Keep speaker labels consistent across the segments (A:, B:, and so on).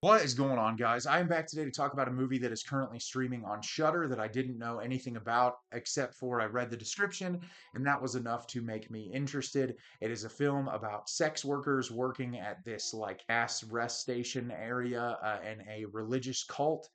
A: What is going on, guys? I am back today to talk about a movie that is currently streaming on Shudder that I didn't know anything about except for I read the description, and that was enough to make me interested. It is a film about sex workers working at this like gas rest station area, and a religious cult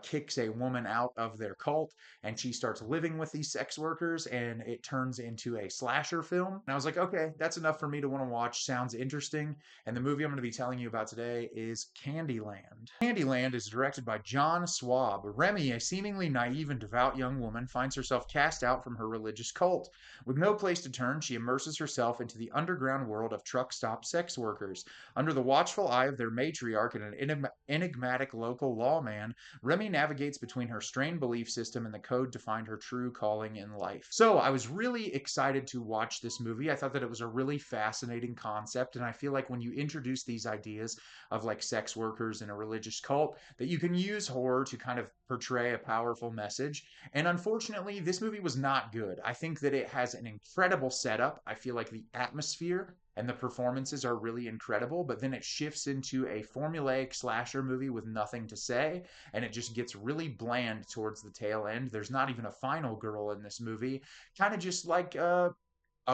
A: kicks a woman out of their cult, and she starts living with these sex workers, and it turns into a slasher film. And I was like, okay, that's enough for me to want to watch. Sounds interesting. And the movie I'm going to be telling you about today is Candyland. Candyland is directed by John Swab. Remy, a seemingly naive and devout young woman, finds herself cast out from her religious cult. With no place to turn, she immerses herself into the underground world of truck stop sex workers. Under the watchful eye of their matriarch and an enigmatic local lawman, Remy navigates between her strained belief system and the code to find her true calling in life. So I was really excited to watch this movie. I thought that it was a really fascinating concept, and I feel like when you introduce these ideas of like sex workers in a religious cult, that you can use horror to kind of portray a powerful message. And unfortunately, this movie was not good. I think that it has an incredible setup. I feel like the atmosphere and the performances are really incredible, but then it shifts into a formulaic slasher movie with nothing to say, and it just gets really bland towards the tail end. There's not even a final girl in this movie, kind of just like a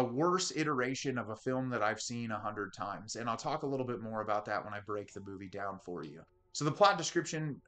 A: worse iteration of a film that I've seen 100 times. And I'll talk a little bit more about that when I break the movie down for you. So the plot description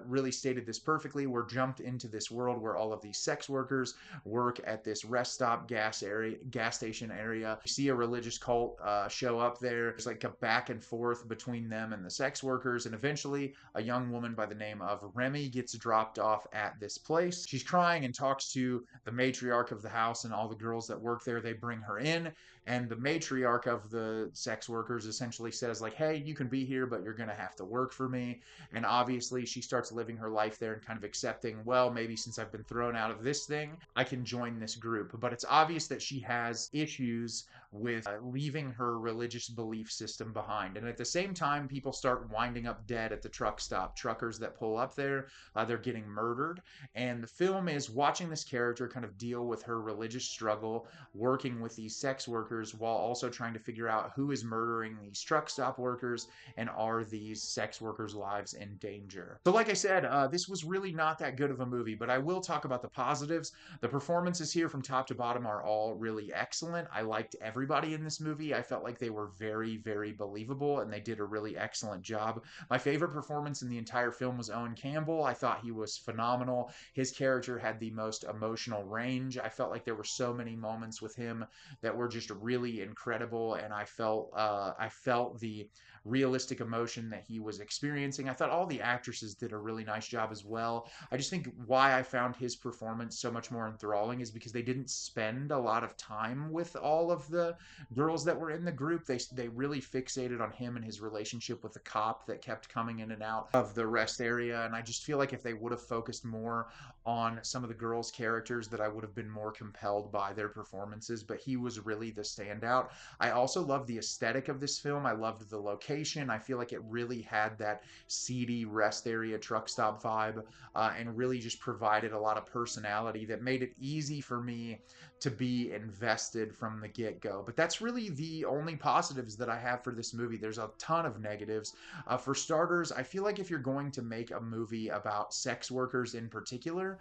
A: really stated this perfectly. We're jumped into this world where all of these sex workers work at this rest stop gas station area. You see a religious cult show up there. There's like a back and forth between them and the sex workers, and eventually a young woman by the name of Remy gets dropped off at this place. She's crying and talks to the matriarch of the house and all the girls that work there. They bring her in, and the matriarch of the sex workers essentially says like, hey, you can be here, but you're going to have to work for me. And obviously she starts living her life there and kind of accepting, well, maybe since I've been thrown out of this thing, I can join this group. But it's obvious that she has issues with leaving her religious belief system behind. And at the same time, people start winding up dead at the truck stop. Truckers that pull up there, they're getting murdered. And the film is watching this character kind of deal with her religious struggle, working with these sex workers while also trying to figure out who is murdering these truck stop workers, and are these sex workers' lives in danger. So like I said, this was really not that good of a movie, but I will talk about the positives. The performances here from top to bottom are all really excellent. I liked everybody in this movie. I felt like they were very, very believable, and they did a really excellent job. My favorite performance in the entire film was Owen Campbell. I thought he was phenomenal. His character had the most emotional range. I felt like there were so many moments with him that were just really incredible, and I felt the realistic emotion that he was experiencing. I thought all the actresses did a really nice job as well. I just think why I found his performance so much more enthralling is because they didn't spend a lot of time with all of the girls that were in the group. They really fixated on him and his relationship with the cop that kept coming in and out of the rest area. And I just feel like if they would have focused more on some of the girls' characters, that I would have been more compelled by their performances. But he was really the standout. I also love the aesthetic of this film. I loved the location. I feel like it really had that seedy rest area truck stop vibe, and really just provided a lot of personality that made it easy for me to be invested from the get-go. But that's really the only positives that I have for this movie. There's a ton of negatives. For starters, I feel like if you're going to make a movie about sex workers in particular,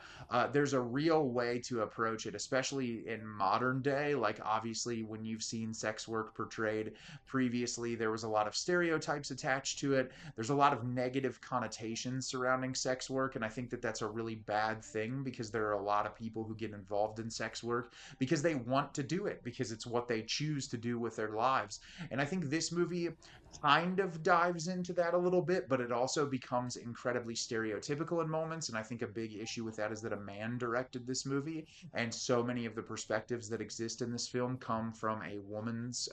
A: there's a real way to approach it, especially in modern day. Like, obviously, when you've seen sex work portrayed previously, there was a lot of stereotypes attached to it. There's a lot of negative connotations surrounding sex work, and I think that that's a really bad thing, because there are a lot of people who get involved in sex work because they want to do it, because it's what they choose to do with their lives. And I think this movie kind of dives into that a little bit, but it also becomes incredibly stereotypical in moments. And I think a big issue with that is that a man directed this movie, and so many of the perspectives that exist in this film come from a woman's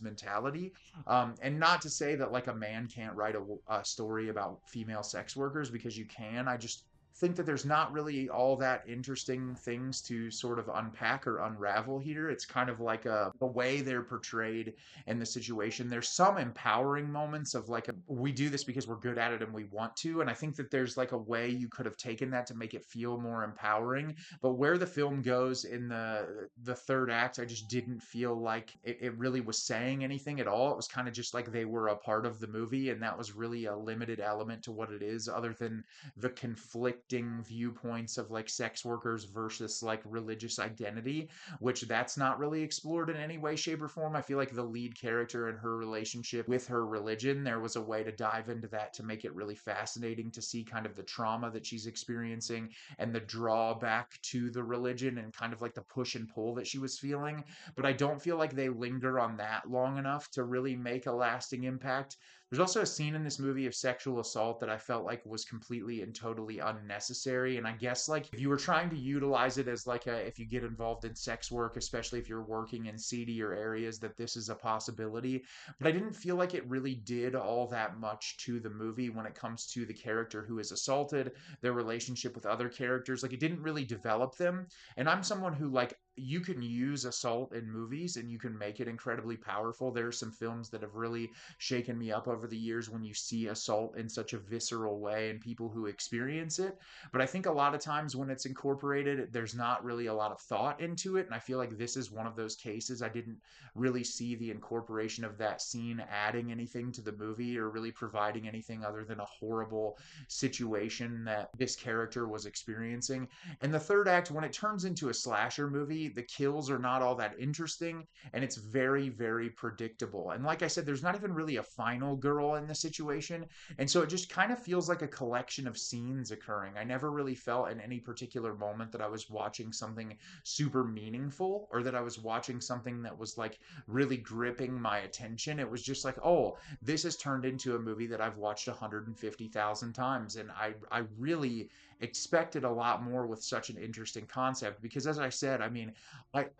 A: mentality. And not to say that like a man can't write a story about female sex workers, because you can. I just think that there's not really all that interesting things to sort of unpack or unravel here. It's kind of like the way they're portrayed in the situation. There's some empowering moments of like, we do this because we're good at it and we want to. And I think that there's like a way you could have taken that to make it feel more empowering. But where the film goes in the third act, I just didn't feel like it really was saying anything at all. It was kind of just like they were a part of the movie, and that was really a limited element to what it is, other than the conflicting viewpoints of like sex workers versus like religious identity, which that's not really explored in any way, shape, or form. I feel like the lead character and her relationship with her religion, there was a way to dive into that to make it really fascinating to see kind of the trauma that she's experiencing and the drawback to the religion and kind of like the push and pull that she was feeling. But I don't feel like they linger on that long enough to really make a lasting impact. There's also a scene in this movie of sexual assault that I felt like was completely and totally unnecessary. And I guess like if you were trying to utilize it as like a, if you get involved in sex work, especially if you're working in seedier areas, that this is a possibility. But I didn't feel like it really did all that much to the movie when it comes to the character who is assaulted, their relationship with other characters. Like it didn't really develop them. And I'm someone who like, you can use assault in movies and you can make it incredibly powerful. There are some films that have really shaken me up over the years when you see assault in such a visceral way and people who experience it. But I think a lot of times when it's incorporated, there's not really a lot of thought into it. And I feel like this is one of those cases. I didn't really see the incorporation of that scene adding anything to the movie or really providing anything other than a horrible situation that this character was experiencing. And the third act, when it turns into a slasher movie, the kills are not all that interesting and it's very, very predictable. And like I said, there's not even really a final girl in the situation. And so it just kind of feels like a collection of scenes occurring. I never really felt in any particular moment that I was watching something super meaningful or that I was watching something that was like really gripping my attention. It was just like, oh, this has turned into a movie that I've watched 150,000 times. And I really expected a lot more with such an interesting concept because, as I said, I mean,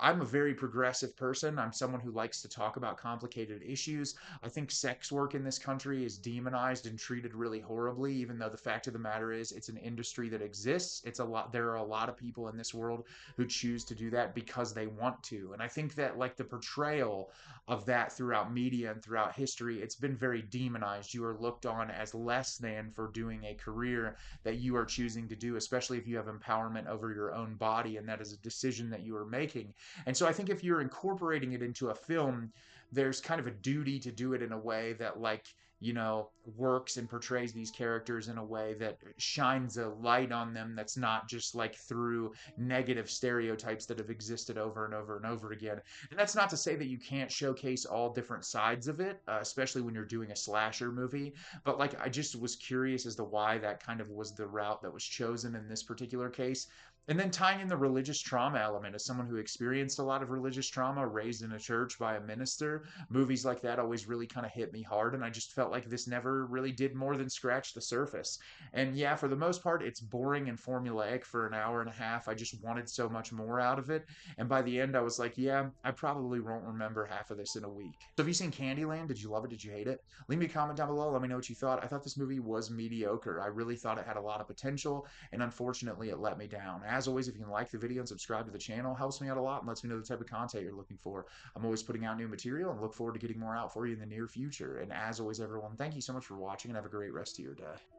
A: I'm a very progressive person. I'm someone who likes to talk about complicated issues. I think sex work in this country is demonized and treated really horribly, even though the fact of the matter is it's an industry that exists. It's a lot, there are a lot of people in this world who choose to do that because they want to. And I think that like the portrayal of that throughout media and throughout history, it's been very demonized. You are looked on as less than for doing a career that you are choosing to do, especially if you have empowerment over your own body and that is a decision that you are making. And so I think if you're incorporating it into a film, there's kind of a duty to do it in a way that like, you know, works and portrays these characters in a way that shines a light on them that's not just like through negative stereotypes that have existed over and over and over again. And that's not to say that you can't showcase all different sides of it, especially when you're doing a slasher movie. But like, I just was curious as to why that kind of was the route that was chosen in this particular case. And then tying in the religious trauma element, as someone who experienced a lot of religious trauma, raised in a church by a minister, movies like that always really kind of hit me hard. And I just felt like this never really did more than scratch the surface. And yeah, for the most part, it's boring and formulaic for an hour and a half. I just wanted so much more out of it. And by the end, I was like, yeah, I probably won't remember half of this in a week. So have you seen Candyland? Did you love it? Did you hate it? Leave me a comment down below. Let me know what you thought. I thought this movie was mediocre. I really thought it had a lot of potential, and unfortunately, it let me down. As always, if you can like the video and subscribe to the channel, helps me out a lot and lets me know the type of content you're looking for. I'm always putting out new material and look forward to getting more out for you in the near future. And as always, everyone, thank you so much for watching and have a great rest of your day.